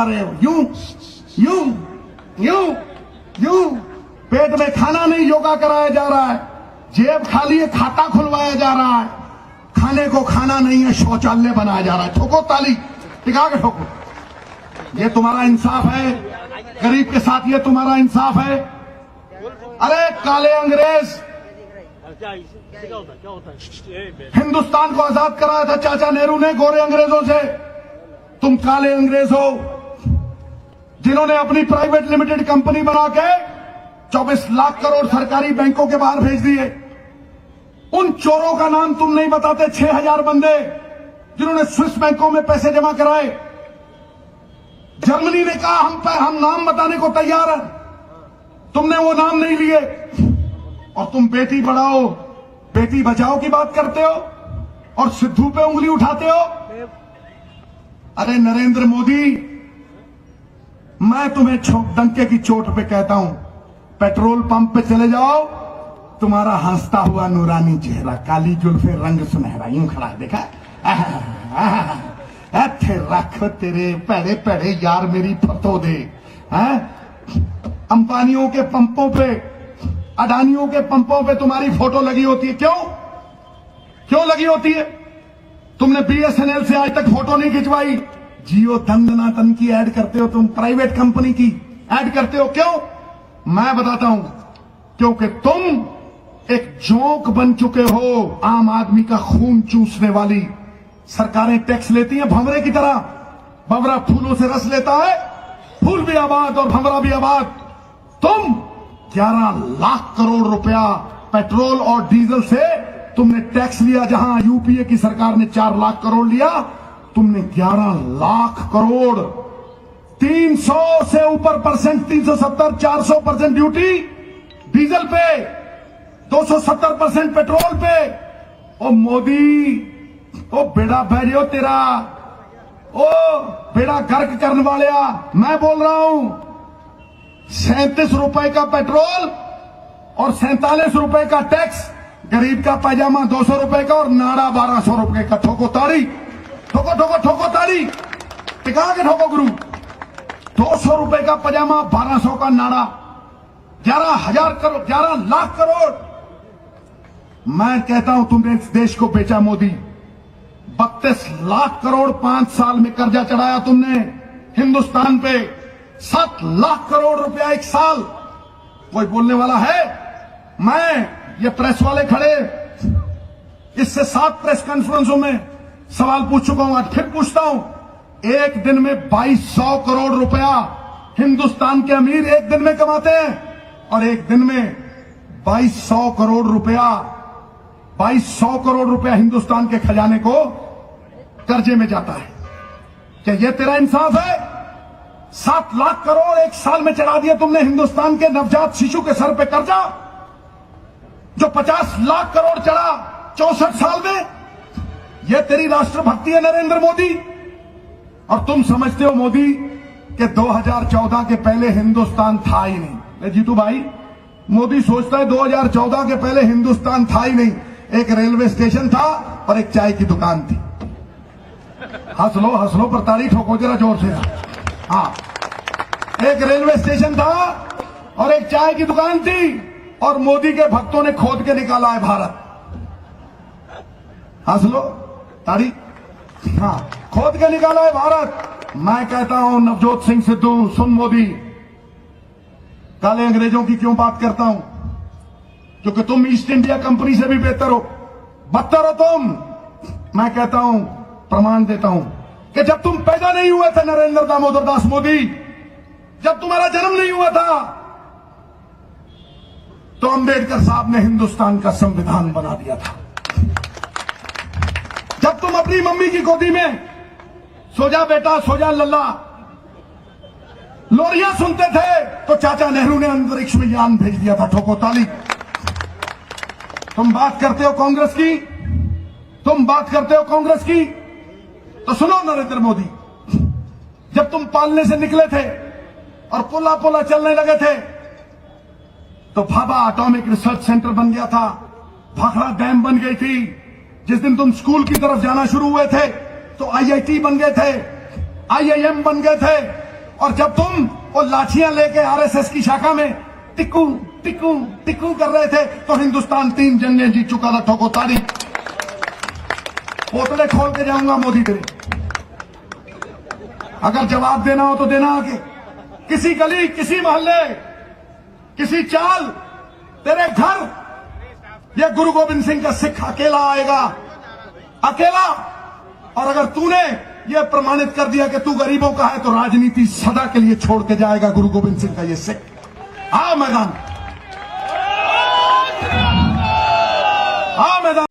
जा रहे हो, यूं यूं यूं यूं। पेट में खाना नहीं, योगा कराया जा रहा है। जेब खाली है, खाता खुलवाया जा रहा है। खाने को खाना नहीं है, शौचालय बनाया जा रहा है। ठोको ताली, टिका के ठोको। ये तुम्हारा इंसाफ है? गरीब के साथ ये तुम्हारा इंसाफ है? अरे काले अंग्रेज, हिंदुस्तान को आजाद कराया था चाचा नेहरू ने गोरे अंग्रेजों से। तुम काले अंग्रेज हो जिन्होंने अपनी प्राइवेट लिमिटेड कंपनी बना के 24 लाख करोड़ सरकारी बैंकों के बाहर भेज दिए। उन चोरों का नाम तुम नहीं बताते। 6000 बंदे जिन्होंने स्विस बैंकों में पैसे जमा कराए। जर्मनी ने कहा हम नाम बताने को तैयार हैं, तुमने वो नाम नहीं लिए। और तुम बेटी बढ़ाओ बेटी बचाओ की बात करते हो और सिद्धू पे उंगली उठाते हो। अरे नरेंद्र मोदी, मैं तुम्हें डंके की चोट पे कहता हूं, पेट्रोल पंप पे चले जाओ, तुम्हारा हंसता हुआ नूरानी चेहरा, काली जुल्फे, रंग सुनहरा, यूं खड़ा है, देखा? रख तेरे पेड़े पेड़े यार मेरी फतो दे। अंबानियों के पंपों पे, अडानियों के पंपों पे तुम्हारी फोटो लगी होती है। क्यों लगी होती है? तुमने बीएसएनएल से आज तक फोटो नहीं खिंचवाई। जियो दंदनातन की ऐड करते हो तुम, प्राइवेट कंपनी की ऐड करते हो। क्यों? मैं बताता हूं, क्योंकि तुम एक जोंक बन चुके हो, आम आदमी का खून चूसने वाली। सरकारें टैक्स लेती हैं भंवरे की तरह। भंवरा फूलों से रस लेता है, फूल भी आबाद और भंवरा भी आबाद। तुम 11 लाख करोड़ रुपया पेट्रोल और डीजल से तुमने टैक्स लिया, जहां यूपीए की सरकार ने 4 लाख करोड़ लिया, तुमने 11 लाख करोड़। 300 से ऊपर परसेंट, 370, 400% ड्यूटी डीजल पे, 270% पेट्रोल पे। ओ मोदी, ओ बेड़ा भैरियो तेरा, ओ बेड़ा गर्क करने वाले, मैं बोल रहा हूं। 37 रुपए का पेट्रोल और 47 रुपए का टैक्स, गरीब का पैजामा 200 रुपए का और नाड़ा 1200 रुपए का। ठोको ताड़ी, ठोको ठोको ठोको ताड़ी, टिका के ठोको गुरु। 200 रुपए का पैजामा, 1200 का नाड़ा, 11,000 करोड़, 11 लाख करोड़। मैं कहता हूं तुमने इस देश को बेचा मोदी। 32 लाख करोड़ 5 साल में कर्जा चढ़ाया तुमने हिंदुस्तान पे। 7 लाख करोड़ रुपया एक साल। कोई बोलने वाला है? मैं, ये प्रेस वाले खड़े, इससे 7 प्रेस कॉन्फ्रेंसों में सवाल पूछ चुका हूं, आज फिर पूछता हूं। एक दिन में 2200 करोड़ रुपया हिंदुस्तान के अमीर एक दिन में कमाते हैं, और एक दिन में 2200 करोड़ रुपया, 2200 करोड़ रुपया हिंदुस्तान के खजाने को कर्जे में जाता है। क्या यह तेरा इंसाफ है? 7 लाख करोड़ एक साल में चढ़ा दिया तुमने हिंदुस्तान के नवजात शिशु के सर पे कर्जा, जो 50 लाख करोड़ चढ़ा 64 साल में। यह तेरी राष्ट्रभक्ति है नरेंद्र मोदी? और तुम समझते हो मोदी कि 2014 के पहले हिंदुस्तान था ही नहीं। जीतू भाई, मोदी सोचता है 2014 के पहले हिंदुस्तान था ही नहीं। एक रेलवे स्टेशन था और एक चाय की दुकान थी। हंस लो पर ताली ठोको जरा जोर से। हाँ, एक रेलवे स्टेशन था और एक चाय की दुकान थी, और मोदी के भक्तों ने खोद के निकाला है भारत। हंस लो, ताड़ी। हाँ, खोद के निकाला है भारत। मैं कहता हूं नवजोत सिंह सिद्धू, सुन मोदी, काले अंग्रेजों की क्यों बात करता हूं? क्योंकि तुम ईस्ट इंडिया कंपनी से भी बेहतर हो, बदतर हो तुम। मैं कहता हूं, प्रमाण देता हूं कि जब तुम पैदा नहीं हुए थे नरेंद्र दामोदर दास मोदी, जब तुम्हारा जन्म नहीं हुआ था, तो अंबेडकर साहब ने हिंदुस्तान का संविधान बना दिया था। जब तुम अपनी मम्मी की गोदी में सो जा बेटा, सो जा लल्ला, लोरियां सुनते थे, तो चाचा नेहरू ने अंतरिक्ष में यान भेज दिया था। ठोको ताली। तुम बात करते हो कांग्रेस की, तुम बात करते हो कांग्रेस की, तो सुनो नरेंद्र मोदी, जब तुम पालने से निकले थे और पुला पुला चलने लगे थे, तो भाभा एटॉमिक रिसर्च सेंटर बन गया था, भाखड़ा डैम बन गई थी। जिस दिन तुम स्कूल की तरफ जाना शुरू हुए थे, तो आईआईटी बन गए थे, आईआईएम बन गए थे। और जब तुम वो लाठियां लेके आरएसएस की शाखा में टिक्कू टिक्कू टिक्कू कर रहे थे तो हिंदुस्तान 3 जंगें जीत चुका था। ठोको ताली। पोतले खोल के जाऊंगा मोदी तेरे। अगर जवाब देना हो तो देना आगे। किसी गली, किसी मोहल्ले, किसी चाल, तेरे घर ये गुरु गोविंद सिंह का सिख अकेला आएगा, अकेला। और अगर तूने ये प्रमाणित कर दिया कि तू गरीबों का है तो राजनीति सदा के लिए छोड़ के जाएगा गुरु गोविंद सिंह का ये सिख। आ मैदान, आ मैदान।